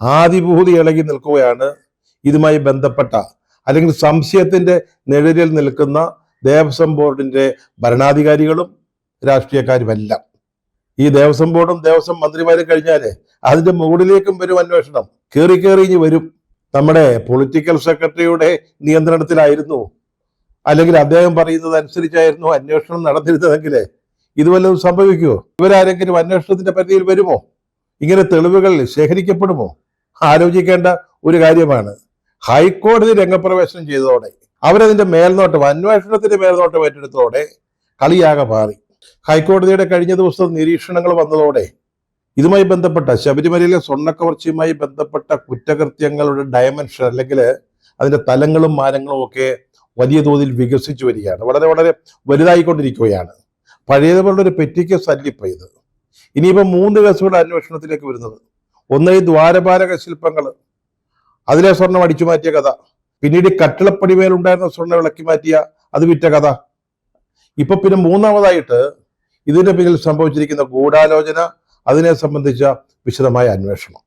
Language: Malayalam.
ആദിഭൂതി ഇളകി നിൽക്കുകയാണ് ഇതുമായി ബന്ധപ്പെട്ട അല്ലെങ്കിൽ സംശയത്തിന്റെ നിഴലിൽ നിൽക്കുന്ന ദേവസ്വം ബോർഡിന്റെ ഭരണാധികാരികളും രാഷ്ട്രീയക്കാരുമെല്ലാം. ഈ ദേവസ്വം ബോർഡും ദേവസ്വം മന്ത്രിമാരും കഴിഞ്ഞാലേ അതിന്റെ മുകളിലേക്കും വരും അന്വേഷണം. കയറി ഇനി വരും. നമ്മുടെ പൊളിറ്റിക്കൽ സെക്രട്ടറിയുടെ നിയന്ത്രണത്തിലായിരുന്നു, അല്ലെങ്കിൽ അദ്ദേഹം പറയുന്നത് അനുസരിച്ചായിരുന്നു അന്വേഷണം നടന്നിരുന്നതെങ്കിൽ ഇത് വല്ലതും സംഭവിക്കുമോ? ഇവരാരെങ്കിലും അന്വേഷണത്തിന്റെ പരിധിയിൽ വരുമോ? ഇങ്ങനെ തെളിവുകൾ ശേഖരിക്കപ്പെടുമോ? ആലോചിക്കേണ്ട ഒരു കാര്യമാണ്. ഹൈക്കോടതി രംഗപ്രവേശനം ചെയ്തതോടെ, അവരതിന്റെ മേൽനോട്ടം, അന്വേഷണത്തിന്റെ മേൽനോട്ടം ഏറ്റെടുത്തതോടെ കളിയാകെ മാറി. ഹൈക്കോടതിയുടെ കഴിഞ്ഞ ദിവസം നിരീക്ഷണങ്ങൾ വന്നതോടെ ഇതുമായി ബന്ധപ്പെട്ട ശബരിമലയിലെ സ്വർണ്ണക്കവർച്ചയുമായി ബന്ധപ്പെട്ട കുറ്റകൃത്യങ്ങളുടെ ഡയമെൻഷൻ അല്ലെങ്കിൽ അതിന്റെ തലങ്ങളും മാനങ്ങളും ഒക്കെ വലിയ തോതിൽ വികസിച്ചു വരികയാണ്. വളരെ വളരെ വലുതായിക്കൊണ്ടിരിക്കുകയാണ്. പഴയതുപോലുള്ള ഒരു പെറ്റി കേസ് അല്ലിപ്പ ഇത്. ഇനിയിപ്പം 3 കേസുകളുടെ അന്വേഷണത്തിലേക്ക് വരുന്നത്. ഒന്ന്, ഈ ദ്വാരപാലക ശില്പങ്ങൾ, അതിലെ സ്വർണം അടിച്ചു മാറ്റിയ കഥ. പിന്നീട് കട്ടിളപ്പടിമേലുണ്ടായിരുന്ന സ്വർണ്ണം ഇളക്കി മാറ്റിയ അത് വിറ്റ കഥ. ഇപ്പൊ പിന്നെ 3ാമതായിട്ട് ഇതിന്റെ പിന്നിൽ സംഭവിച്ചിരിക്കുന്ന ഗൂഢാലോചന, അതിനെ സംബന്ധിച്ച വിശദമായ അന്വേഷണം.